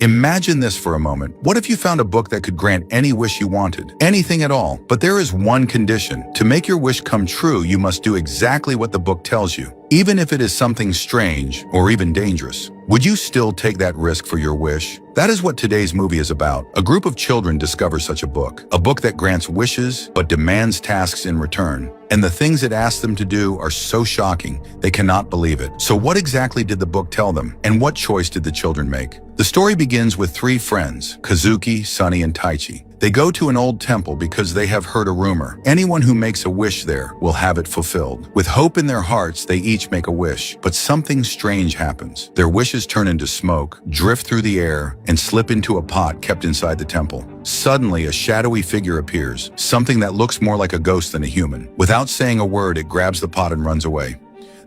Imagine this for a moment. What if you found a book that could grant any wish you wanted? Anything at all. But there is one condition. To make your wish come true, you must do exactly what the book tells you, even if it is something strange or even dangerous. Would you still take that risk for your wish? That is what today's movie is about. A group of children discover such a book that grants wishes but demands tasks in return. And the things it asks them to do are so shocking, they cannot believe it. So what exactly did the book tell them? And what choice did the children make? The story begins with three friends, Kazuki, Sunny, and Taichi. They go to an old temple because they have heard a rumor. Anyone who makes a wish there will have it fulfilled. With hope in their hearts, they each make a wish. But something strange happens. Their wishes turn into smoke, drift through the air, and slip into a pot kept inside the temple. Suddenly, a shadowy figure appears, something that looks more like a ghost than a human. Without saying a word, it grabs the pot and runs away.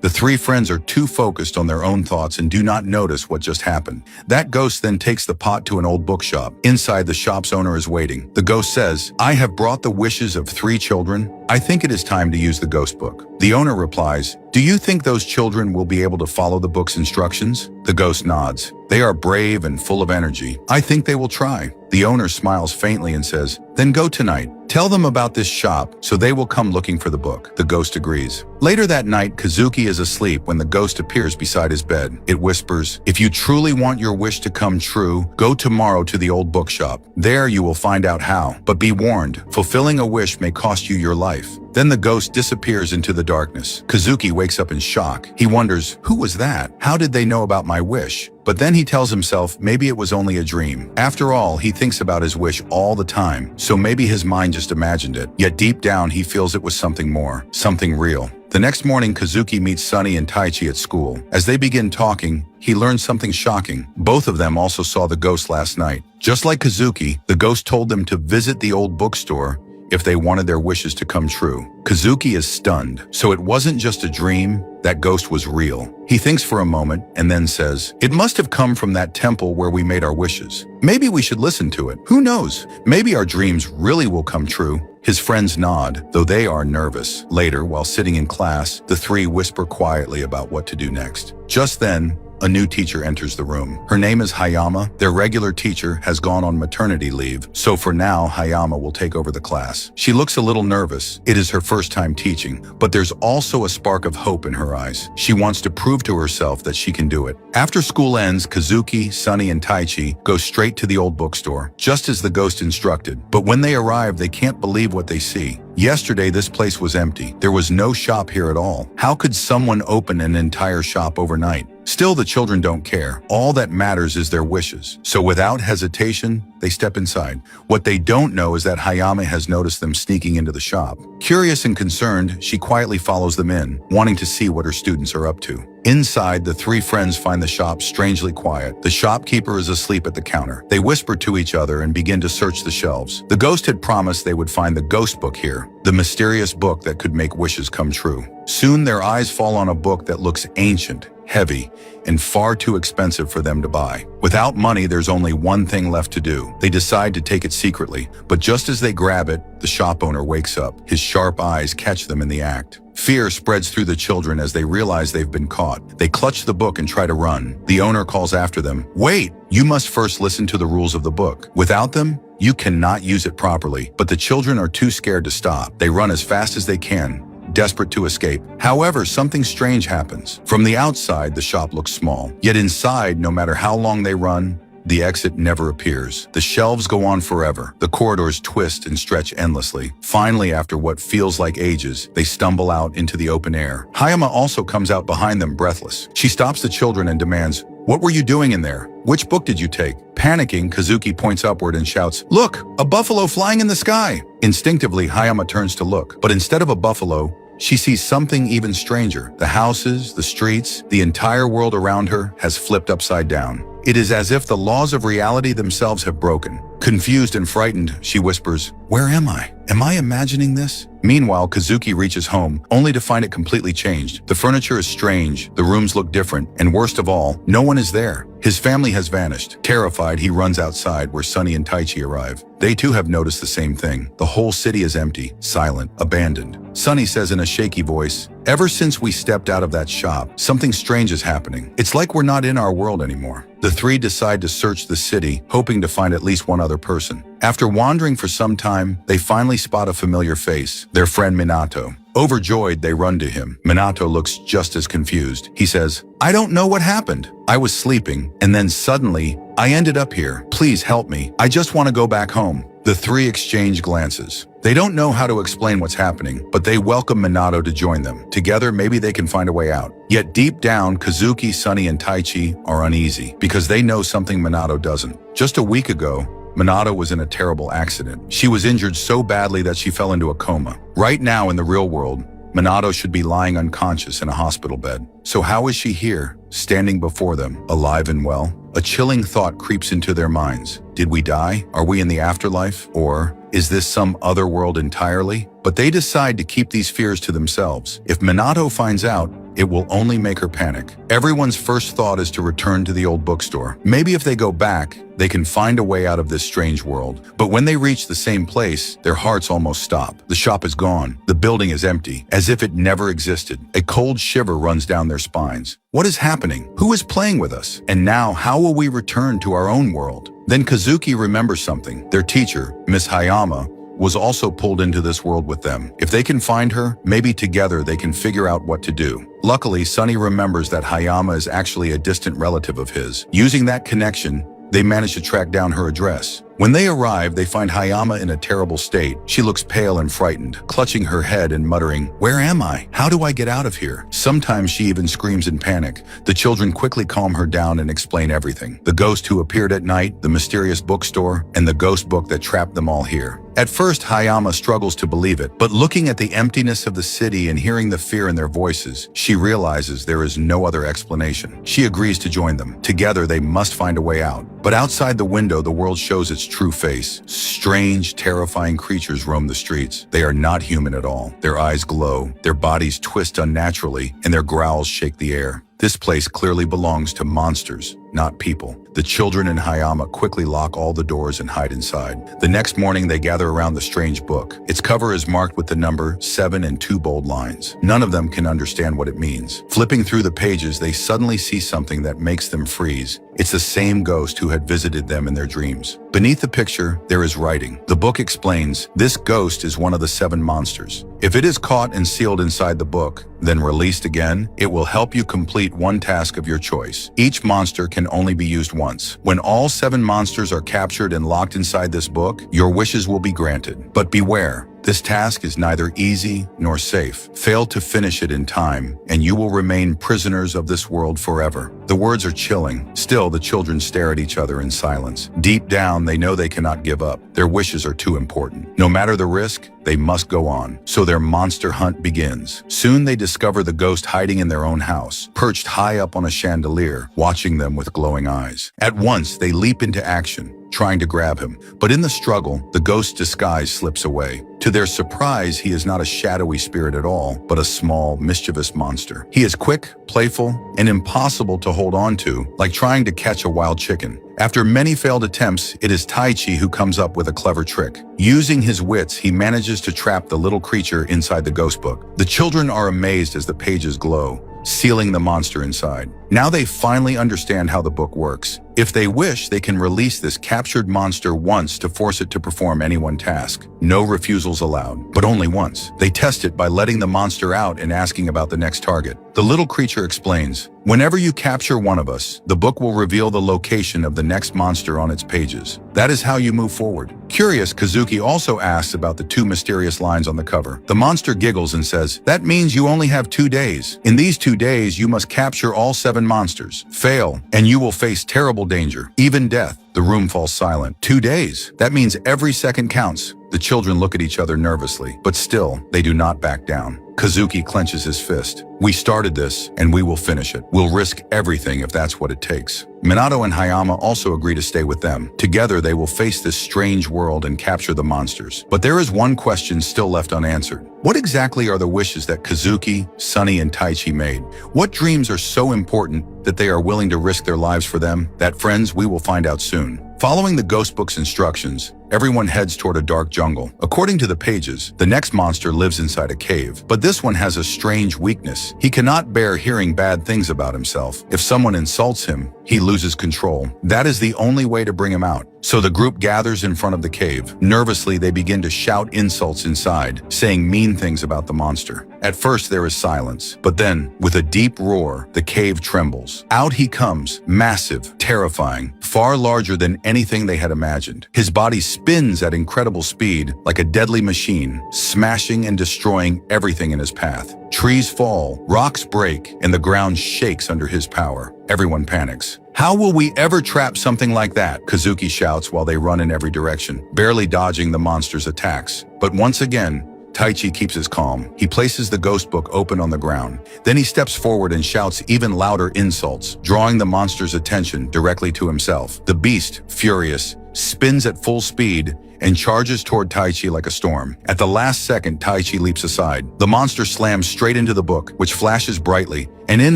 The three friends are too focused on their own thoughts and do not notice what just happened. That ghost then takes the pot to an old bookshop. Inside, the shop's owner is waiting. The ghost says, "I have brought the wishes of 3 children. I think it is time to use the ghost book." The owner replies, "Do you think those children will be able to follow the book's instructions?" The ghost nods. "They are brave and full of energy. I think they will try." The owner smiles faintly and says, "Then go tonight. Tell them about this shop so they will come looking for the book." The ghost agrees. Later that night, Kazuki is asleep when the ghost appears beside his bed. It whispers, "If you truly want your wish to come true, go tomorrow to the old bookshop. There you will find out how. But be warned, fulfilling a wish may cost you your life." Then the ghost disappears into the darkness. Kazuki wakes up in shock. He wonders, who was that? How did they know about my wish? But then he tells himself maybe it was only a dream. After all, he thinks about his wish all the time, so maybe his mind just imagined it. Yet deep down, he feels it was something more, something real. The next morning, Kazuki meets Sunny and Taichi at school. As they begin talking, he learns something shocking. Both of them also saw the ghost last night. Just like Kazuki, the ghost told them to visit the old bookstore if they wanted their wishes to come true. Kazuki is stunned. So it wasn't just a dream, that ghost was real. He thinks for a moment and then says, "It must have come from that temple where we made our wishes. Maybe we should listen to it. Who knows? Maybe our dreams really will come true." His friends nod, though they are nervous. Later, while sitting in class, the three whisper quietly about what to do next. Just then, a new teacher enters the room. Her name is Hayama. Their regular teacher has gone on maternity leave, so for now, Hayama will take over the class. She looks a little nervous. It is her first time teaching, but there's also a spark of hope in her eyes. She wants to prove to herself that she can do it. After school ends, Kazuki, Sunny, and Taichi go straight to the old bookstore, just as the ghost instructed. But when they arrive, they can't believe what they see. Yesterday, this place was empty. There was no shop here at all. How could someone open an entire shop overnight? Still, the children don't care. All that matters is their wishes. So without hesitation, they step inside. What they don't know is that Hayama has noticed them sneaking into the shop. Curious and concerned, she quietly follows them in, wanting to see what her students are up to. Inside, the three friends find the shop strangely quiet. The shopkeeper is asleep at the counter. They whisper to each other and begin to search the shelves. The ghost had promised they would find the ghost book here, the mysterious book that could make wishes come true. Soon their eyes fall on a book that looks ancient, heavy, and far too expensive for them to buy. Without money, there's only one thing left to do. They decide to take it secretly, but just as they grab it, the shop owner wakes up. His sharp eyes catch them in the act. Fear spreads through the children as they realize they've been caught. They clutch the book and try to run. The owner calls after them, "Wait! You must first listen to the rules of the book. Without them, you cannot use it properly." But the children are too scared to stop. They run as fast as they can, desperate to escape. However, something strange happens. From the outside, the shop looks small. Yet inside, no matter how long they run, the exit never appears. The shelves go on forever. The corridors twist and stretch endlessly. Finally, after what feels like ages, they stumble out into the open air. Hayama also comes out behind them, breathless. She stops the children and demands, "What were you doing in there? Which book did you take?" Panicking, Kazuki points upward and shouts, "Look, a buffalo flying in the sky!" Instinctively, Hayama turns to look, but instead of a buffalo, she sees something even stranger. The houses, the streets, the entire world around her has flipped upside down. It is as if the laws of reality themselves have broken. Confused and frightened, she whispers, "Where am I? Am I imagining this?" Meanwhile, Kazuki reaches home, only to find it completely changed. The furniture is strange, the rooms look different, and worst of all, no one is there. His family has vanished. Terrified, he runs outside where Sunny and Taichi arrive. They too have noticed the same thing. The whole city is empty, silent, abandoned. Sunny says in a shaky voice, "Ever since we stepped out of that shop, something strange is happening. It's like we're not in our world anymore." The three decide to search the city, hoping to find at least one other person. After wandering for some time, they finally spot a familiar face, their friend Minato. Overjoyed, they run to him. Minato looks just as confused. He says, "I don't know what happened. I was sleeping, and then suddenly, I ended up here. Please help me. I just want to go back home." The three exchange glances. They don't know how to explain what's happening, but they welcome Minato to join them. Together, maybe they can find a way out. Yet deep down, Kazuki, Sunny, and Taichi are uneasy because they know something Minato doesn't. Just a week ago, Minato was in a terrible accident. She was injured so badly that she fell into a coma. Right now, in the real world, Minato should be lying unconscious in a hospital bed. So how is she here, standing before them, alive and well? A chilling thought creeps into their minds. Did we die? Are we in the afterlife? Or is this some other world entirely? But they decide to keep these fears to themselves. If Minato finds out, it will only make her panic. Everyone's first thought is to return to the old bookstore. Maybe if they go back, they can find a way out of this strange world. But when they reach the same place, their hearts almost stop. The shop is gone. The building is empty, as if it never existed. A cold shiver runs down their spines. What is happening? Who is playing with us? And now, how will we return to our own world? Then Kazuki remembers something. Their teacher, Miss Hayama, was also pulled into this world with them. If they can find her, maybe together they can figure out what to do. Luckily, Sunny remembers that Hayama is actually a distant relative of his. Using that connection, they manage to track down her address. When they arrive, they find Hayama in a terrible state. She looks pale and frightened, clutching her head and muttering, "Where am I? How do I get out of here?" Sometimes she even screams in panic. The children quickly calm her down and explain everything. The ghost who appeared at night, the mysterious bookstore, and the ghost book that trapped them all here. At first, Hayama struggles to believe it, but looking at the emptiness of the city and hearing the fear in their voices, she realizes there is no other explanation. She agrees to join them. Together, they must find a way out. But outside the window, the world shows its true face. Strange, terrifying creatures roam the streets. They are not human at all. Their eyes glow, their bodies twist unnaturally, and their growls shake the air. This place clearly belongs to monsters, not people. The children in Hayama quickly lock all the doors and hide inside. The next morning, they gather around the strange book. Its cover is marked with the number 7 and 2 bold lines. None of them can understand what it means. Flipping through the pages, they suddenly see something that makes them freeze. It's the same ghost who had visited them in their dreams. Beneath the picture, there is writing. The book explains, this ghost is one of the 7 monsters. If it is caught and sealed inside the book, then released again, it will help you complete one task of your choice. Each monster can only be used once. When all 7 monsters are captured and locked inside this book, your wishes will be granted. But beware. This task is neither easy nor safe. Fail to finish it in time, and you will remain prisoners of this world forever. The words are chilling. Still, the children stare at each other in silence. Deep down, they know they cannot give up. Their wishes are too important. No matter the risk, they must go on. So their monster hunt begins. Soon they discover the ghost hiding in their own house, perched high up on a chandelier, watching them with glowing eyes. At once, they leap into action, trying to grab him. But in the struggle, the ghost's disguise slips away. To their surprise, he is not a shadowy spirit at all, but a small, mischievous monster. He is quick, playful, and impossible to hold on to, like trying to catch a wild chicken. After many failed attempts, it is Taichi who comes up with a clever trick. Using his wits, he manages to trap the little creature inside the ghost book. The children are amazed as the pages glow, sealing the monster inside. Now they finally understand how the book works. If they wish, they can release this captured monster once to force it to perform any one task. No refusals allowed, but only once. They test it by letting the monster out and asking about the next target. The little creature explains, "Whenever you capture one of us, the book will reveal the location of the next monster on its pages. That is how you move forward." Curious, Kazuki also asks about the 2 mysterious lines on the cover. The monster giggles and says, "That means you only have 2 days. In these 2 days, you must capture all 7 monsters. Fail, and you will face terrible danger, even death." The room falls silent. 2 days. That means every second counts. The children look at each other nervously, but still, they do not back down. Kazuki clenches his fist. We started this, and we will finish it. We'll risk everything if that's what it takes. Minato and Hayama also agree to stay with them. Together, they will face this strange world and capture the monsters. But there is one question still left unanswered. What exactly are the wishes that Kazuki, Sunny, and Taichi made? What dreams are so important that they are willing to risk their lives for them? That, friends, we will find out soon. Following the ghost book's instructions, everyone heads toward a dark jungle. According to the pages, the next monster lives inside a cave, but this one has a strange weakness. He cannot bear hearing bad things about himself. If someone insults him, he loses control. That is the only way to bring him out. So the group gathers in front of the cave. Nervously, they begin to shout insults inside, saying mean things about the monster. At first, there is silence, but then, with a deep roar, the cave trembles. Out he comes, massive, terrifying, far larger than anything they had imagined. His body spins at incredible speed, like a deadly machine, smashing and destroying everything in his path. Trees fall, rocks break, and the ground shakes under his power. Everyone panics. How will we ever trap something like that? Kazuki shouts while they run in every direction, barely dodging the monster's attacks. But once again, Taichi keeps his calm. He places the ghost book open on the ground. Then he steps forward and shouts even louder insults, drawing the monster's attention directly to himself. The beast, furious, spins at full speed and charges toward Taichi like a storm. At the last second, Taichi leaps aside. The monster slams straight into the book, which flashes brightly, and in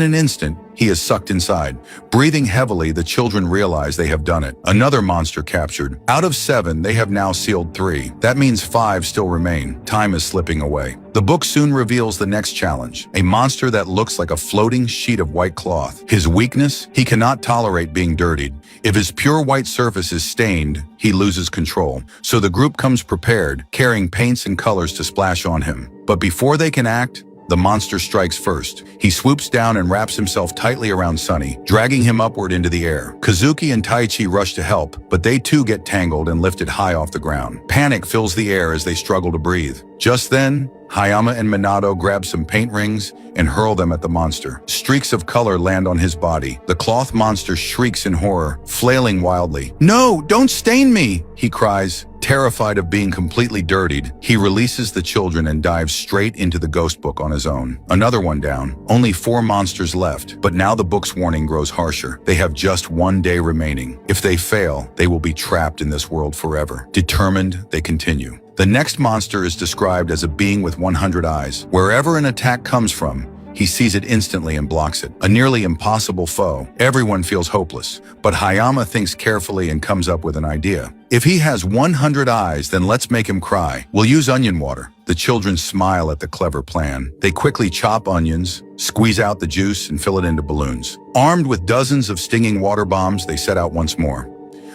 an instant, he is sucked inside. Breathing heavily, the children realize they have done it. Another monster captured. Out of 7, they have now sealed 3. That means 5 still remain. Time is slipping away. The book soon reveals the next challenge, a monster that looks like a floating sheet of white cloth. His weakness? He cannot tolerate being dirtied. If his pure white surface is stained, he loses control. So the group comes prepared, carrying paints and colors to splash on him. But before they can act, the monster strikes first. He swoops down and wraps himself tightly around Sunny, dragging him upward into the air. Kazuki and Taichi rush to help, but they too get tangled and lifted high off the ground. Panic fills the air as they struggle to breathe. Just then, Hayama and Minato grab some paint rings and hurl them at the monster. Streaks of color land on his body. The cloth monster shrieks in horror, flailing wildly. "No, don't stain me!" he cries. Terrified of being completely dirtied, he releases the children and dives straight into the ghost book on his own. Another one down. Only 4 monsters left, but now the book's warning grows harsher. They have just 1 day remaining. If they fail, they will be trapped in this world forever. Determined, they continue. The next monster is described as a being with 100 eyes. Wherever an attack comes from, he sees it instantly and blocks it. A nearly impossible foe. Everyone feels hopeless, but Hayama thinks carefully and comes up with an idea. If he has 100 eyes, then let's make him cry. We'll use onion water. The children smile at the clever plan. They quickly chop onions, squeeze out the juice, and fill it into balloons. Armed with dozens of stinging water bombs, they set out once more.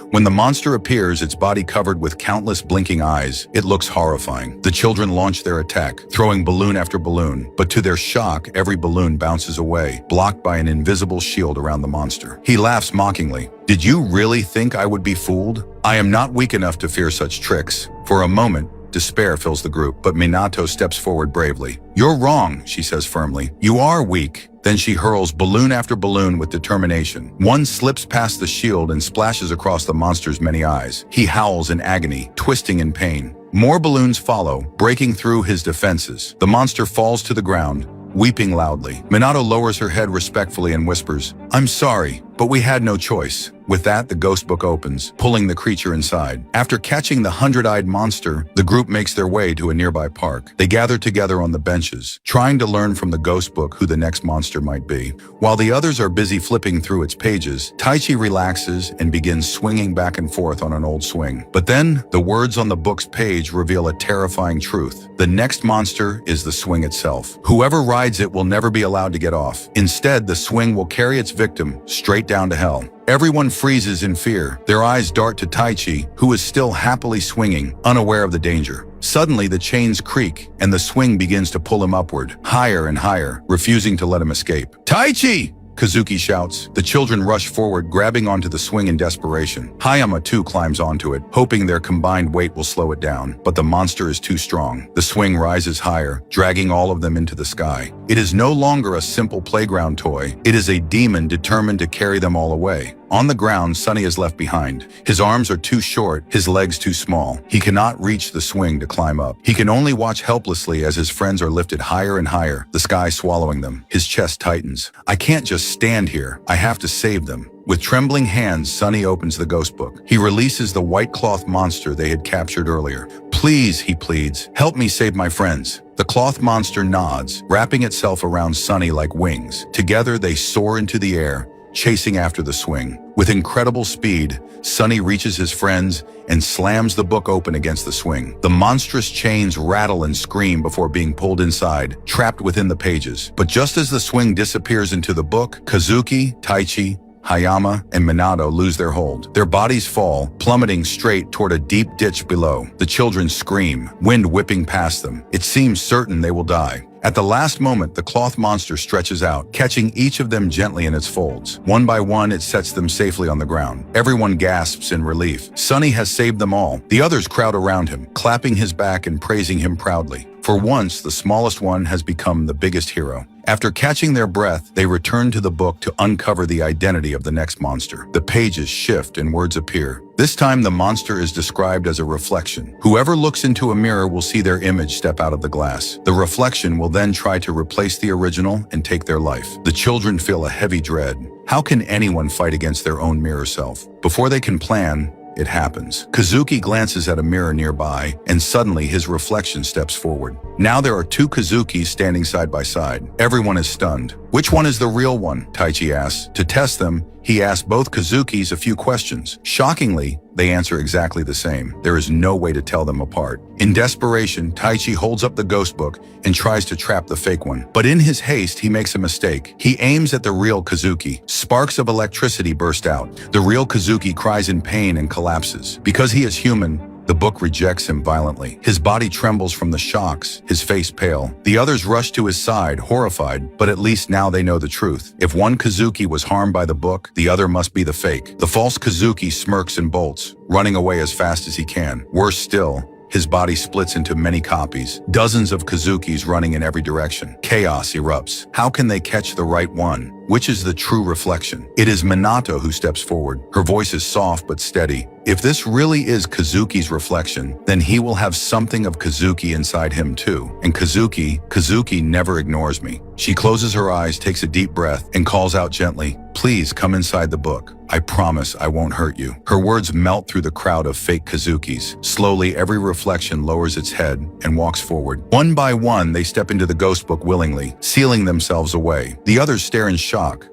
When the monster appears, its body covered with countless blinking eyes, it looks horrifying. The children launch their attack, throwing balloon after balloon, but to their shock, every balloon bounces away, blocked by an invisible shield around the monster. He laughs mockingly. "Did you really think I would be fooled? I am not weak enough to fear such tricks." For a moment, despair fills the group, but Minato steps forward bravely. "You're wrong," she says firmly. "You are weak." Then she hurls balloon after balloon with determination. One slips past the shield and splashes across the monster's many eyes. He howls in agony, twisting in pain. More balloons follow, breaking through his defenses. The monster falls to the ground, weeping loudly. Minato lowers her head respectfully and whispers, "I'm sorry, but we had no choice." With that, the ghost book opens, pulling the creature inside. After catching the 100-eyed monster, the group makes their way to a nearby park. They gather together on the benches, trying to learn from the ghost book who the next monster might be. While the others are busy flipping through its pages, Taichi relaxes and begins swinging back and forth on an old swing. But then, the words on the book's page reveal a terrifying truth. The next monster is the swing itself. Whoever rides it will never be allowed to get off. Instead, the swing will carry its victim straight down to hell. Everyone freezes in fear. Their eyes dart to Taichi, who is still happily swinging, unaware of the danger. Suddenly, the chains creak, and the swing begins to pull him upward, higher and higher, refusing to let him escape. "Taichi!" Kazuki shouts. The children rush forward, grabbing onto the swing in desperation. Hayama too climbs onto it, hoping their combined weight will slow it down. But the monster is too strong. The swing rises higher, dragging all of them into the sky. It is no longer a simple playground toy. It is a demon determined to carry them all away. On the ground, Sunny is left behind. His arms are too short, his legs too small. He cannot reach the swing to climb up. He can only watch helplessly as his friends are lifted higher and higher, the sky swallowing them. His chest tightens. I can't just stand here. I have to save them. With trembling hands, Sunny opens the ghost book. He releases the white cloth monster they had captured earlier. Please, he pleads, help me save my friends. The cloth monster nods, wrapping itself around Sunny like wings. Together, they soar into the air, chasing after the swing. With incredible speed, Sunny reaches his friends and slams the book open against the swing. The monstrous chains rattle and scream before being pulled inside, trapped within the pages. But just as the swing disappears into the book, Kazuki, Taichi, Hayama, and Minato lose their hold. Their bodies fall, plummeting straight toward a deep ditch below. The children scream, wind whipping past them. It seems certain they will die. At the last moment, the cloth monster stretches out, catching each of them gently in its folds. One by one, it sets them safely on the ground. Everyone gasps in relief. Sunny has saved them all. The others crowd around him, clapping his back and praising him proudly. For once, the smallest one has become the biggest hero. After catching their breath, they return to the book to uncover the identity of the next monster. The pages shift and words appear. This time, the monster is described as a reflection. Whoever looks into a mirror will see their image step out of the glass. The reflection will then try to replace the original and take their life. The children feel a heavy dread. How can anyone fight against their own mirror self? Before they can plan, it happens. Kazuki glances at a mirror nearby, and suddenly his reflection steps forward. Now there are two Kazukis standing side by side. Everyone is stunned. Which one is the real one? Taichi asks. To test them, he asks both Kazukis a few questions. Shockingly, they answer exactly the same. There is no way to tell them apart. In desperation, Taichi holds up the ghost book and tries to trap the fake one. But in his haste, he makes a mistake. He aims at the real Kazuki. Sparks of electricity burst out. The real Kazuki cries in pain and collapses. Because he is human, the book rejects him violently. His body trembles from the shocks, his face pale. The others rush to his side, horrified, but at least now they know the truth. If one Kazuki was harmed by the book, the other must be the fake. The false Kazuki smirks and bolts, running away as fast as he can. Worse still, his body splits into many copies, dozens of Kazukis running in every direction. Chaos erupts. How can they catch the right one? Which is the true reflection? It is Minato who steps forward. Her voice is soft but steady. If this really is Kazuki's reflection, then he will have something of Kazuki inside him too. And Kazuki never ignores me. She closes her eyes, takes a deep breath, and calls out gently, "Please come inside the book. I promise I won't hurt you." Her words melt through the crowd of fake Kazukis. Slowly, every reflection lowers its head and walks forward. One by one, they step into the ghost book willingly, sealing themselves away. The others stare in shock.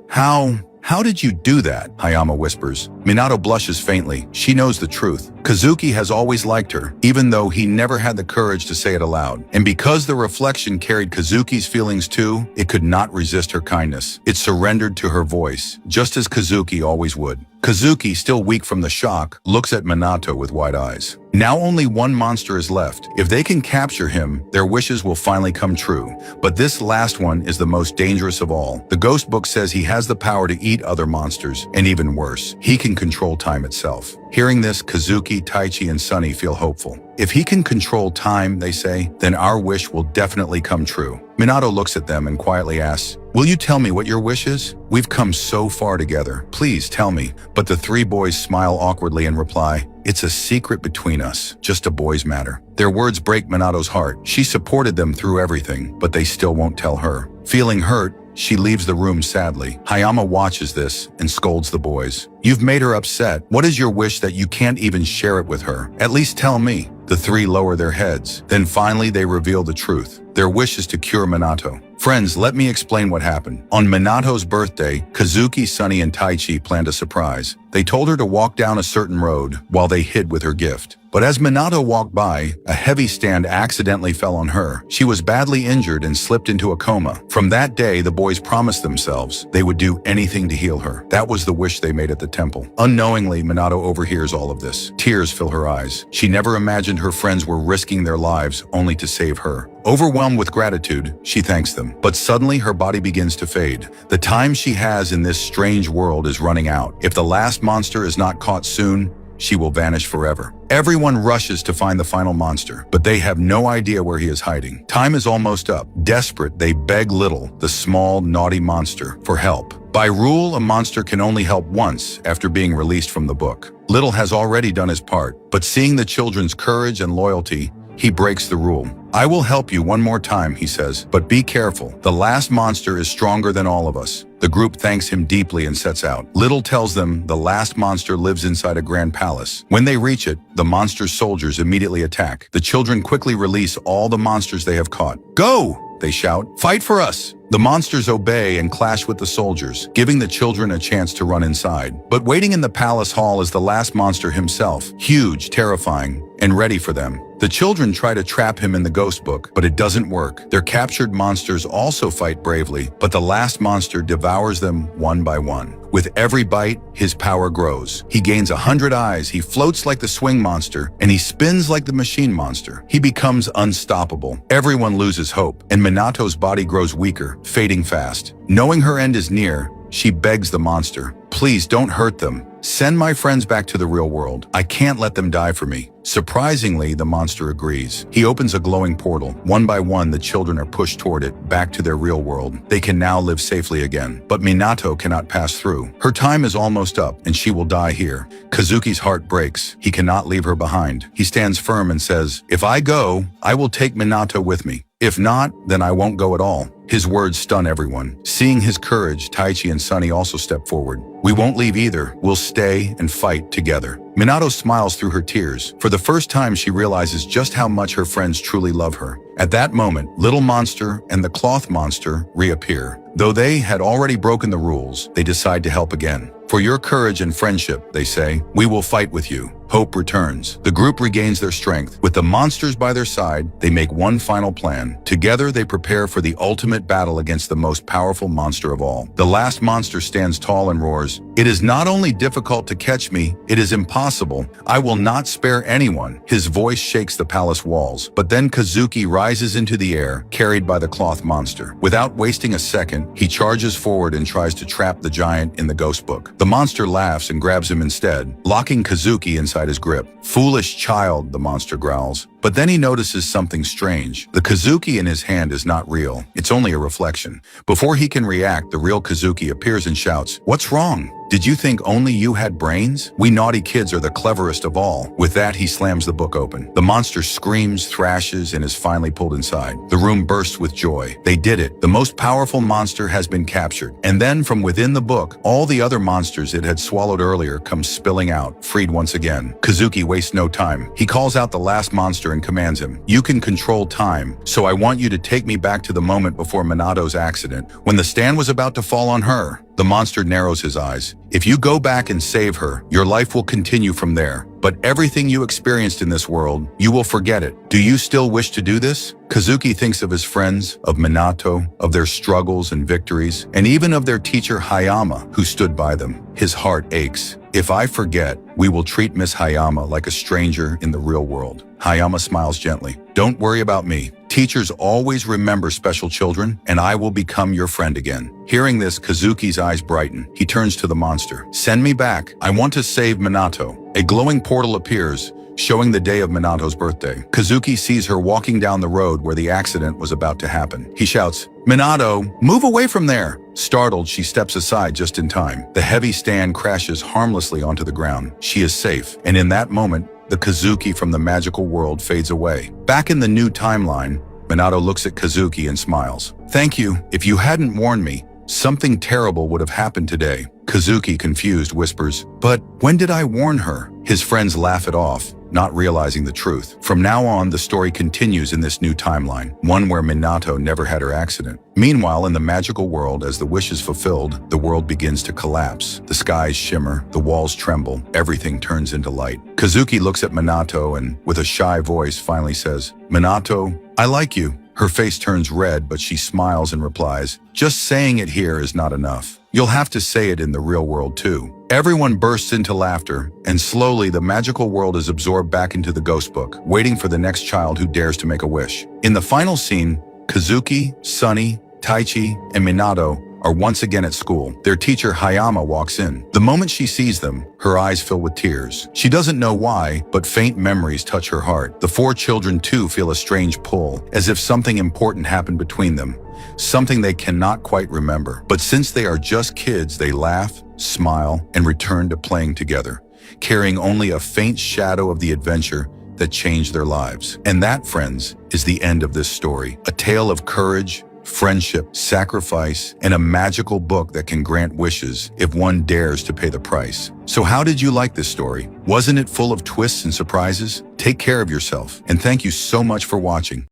How did you do that? Hayama whispers. Minato blushes faintly. She knows the truth. Kazuki has always liked her, even though he never had the courage to say it aloud. And because the reflection carried Kazuki's feelings too, it could not resist her kindness. It surrendered to her voice, just as Kazuki always would. Kazuki, still weak from the shock, looks at Minato with wide eyes. Now only one monster is left. If they can capture him, their wishes will finally come true. But this last one is the most dangerous of all. The ghost book says he has the power to eat other monsters, and even worse, he can control time itself. Hearing this, Kazuki, Taichi, and Sunny feel hopeful. If he can control time, they say, then our wish will definitely come true. Minato looks at them and quietly asks, "Will you tell me what your wish is? We've come so far together. Please tell me." But the three boys smile awkwardly and reply, "It's a secret between us, just a boys' matter." Their words break Minato's heart. She supported them through everything, but they still won't tell her. Feeling hurt, she leaves the room sadly. Hayama watches this and scolds the boys. "You've made her upset. What is your wish that you can't even share it with her? At least tell me." The three lower their heads. Then finally they reveal the truth. Their wish is to cure Minato. Friends, let me explain what happened. On Minato's birthday, Kazuki, Sunny, and Taichi planned a surprise. They told her to walk down a certain road while they hid with her gift. But as Minato walked by, a heavy stand accidentally fell on her. She was badly injured and slipped into a coma. From that day, the boys promised themselves they would do anything to heal her. That was the wish they made at the temple. Unknowingly, Minato overhears all of this. Tears fill her eyes. She never imagined her friends were risking their lives only to save her. Overwhelmed with gratitude, she thanks them. But suddenly her body begins to fade. The time she has in this strange world is running out. If the last monster is not caught soon, she will vanish forever. Everyone rushes to find the final monster, but they have no idea where he is hiding. Time is almost up. Desperate, they beg Little, the small, naughty monster, for help. By rule, a monster can only help once after being released from the book. Little has already done his part, but seeing the children's courage and loyalty, he breaks the rule. I will help you one more time, he says, but be careful. The last monster is stronger than all of us. The group thanks him deeply and sets out. Little tells them the last monster lives inside a grand palace. When they reach it, the monster's soldiers immediately attack. The children quickly release all the monsters they have caught. Go! They shout. Fight for us! The monsters obey and clash with the soldiers, giving the children a chance to run inside. But waiting in the palace hall is the last monster himself, huge, terrifying, and ready for them. The children try to trap him in the ghost book, but it doesn't work. Their captured monsters also fight bravely, but the last monster devours them one by one. With every bite, his power grows. He gains 100 eyes, he floats like the swing monster, and he spins like the machine monster. He becomes unstoppable. Everyone loses hope, and Minato's body grows weaker, fading fast. Knowing her end is near, she begs the monster, please don't hurt them. Send my friends back to the real world. I can't let them die for me. Surprisingly, the monster agrees. He opens a glowing portal. One by one, the children are pushed toward it, back to their real world. They can now live safely again. But Minato cannot pass through. Her time is almost up, and she will die here. Kazuki's heart breaks. He cannot leave her behind. He stands firm and says, if I go, I will take Minato with me. If not, then I won't go at all. His words stun everyone. Seeing his courage, Taichi and Sunny also step forward. We won't leave either. We'll stay and fight together. Minato smiles through her tears. For the first time, she realizes just how much her friends truly love her. At that moment, Little Monster and the Cloth Monster reappear. Though they had already broken the rules, they decide to help again. For your courage and friendship, they say, we will fight with you. Hope returns. The group regains their strength. With the monsters by their side, they make one final plan. Together, they prepare for the ultimate battle against the most powerful monster of all. The last monster stands tall and roars, it is not only difficult to catch me, it is impossible. I will not spare anyone. His voice shakes the palace walls. But then Kazuki rises into the air, carried by the cloth monster. Without wasting a second, he charges forward and tries to trap the giant in the ghost book. The monster laughs and grabs him instead, locking Kazuki inside his grip. Foolish child, the monster growls. But then he notices something strange. The Kazuki in his hand is not real. It's only a reflection. Before he can react, the real Kazuki appears and shouts, what's wrong? Did you think only you had brains? We naughty kids are the cleverest of all. With that, he slams the book open. The monster screams, thrashes, and is finally pulled inside. The room bursts with joy. They did it. The most powerful monster has been captured. And then, from within the book, all the other monsters it had swallowed earlier come spilling out, freed once again. Kazuki wastes no time. He calls out the last monster and commands him, you can control time, so I want you to take me back to the moment before Minato's accident, when the stand was about to fall on her. The monster narrows his eyes. If you go back and save her, your life will continue from there. But everything you experienced in this world, you will forget it. Do you still wish to do this? Kazuki thinks of his friends, of Minato, of their struggles and victories, and even of their teacher Hayama, who stood by them. His heart aches. If I forget, we will treat Miss Hayama like a stranger in the real world. Hayama smiles gently. Don't worry about me. Teachers always remember special children, and I will become your friend again. Hearing this, Kazuki's eyes brighten. He turns to the monster. Send me back. I want to save Minato. A glowing portal appears, showing the day of Minato's birthday. Kazuki sees her walking down the road where the accident was about to happen. He shouts, Minato, move away from there! Startled, she steps aside just in time. The heavy stand crashes harmlessly onto the ground. She is safe, and in that moment, the Kazuki from the magical world fades away. Back in the new timeline, Minato looks at Kazuki and smiles. Thank you. If you hadn't warned me, something terrible would have happened today. Kazuki, confused, whispers, but when did I warn her? His friends laugh it off, not realizing the truth. From now on, the story continues in this new timeline, one where Minato never had her accident. Meanwhile, in the magical world, as the wish is fulfilled, the world begins to collapse. The skies shimmer, the walls tremble, everything turns into light. Kazuki looks at Minato and, with a shy voice, finally says, Minato, I like you. Her face turns red, but she smiles and replies, just saying it here is not enough. You'll have to say it in the real world too. Everyone bursts into laughter, and slowly the magical world is absorbed back into the ghost book, waiting for the next child who dares to make a wish. In the final scene, Kazuki, Sunny, Taichi, and Minato are once again at school. Their teacher Hayama walks in. The moment she sees them, her eyes fill with tears. She doesn't know why, but faint memories touch her heart. The four children too feel a strange pull, as if something important happened between them, something they cannot quite remember. But since they are just kids, they laugh, smile, and return to playing together, carrying only a faint shadow of the adventure that changed their lives. And that, friends, is the end of this story. A tale of courage, friendship, sacrifice, and a magical book that can grant wishes if one dares to pay the price. So how did you like this story? Wasn't it full of twists and surprises? Take care of yourself, and thank you so much for watching.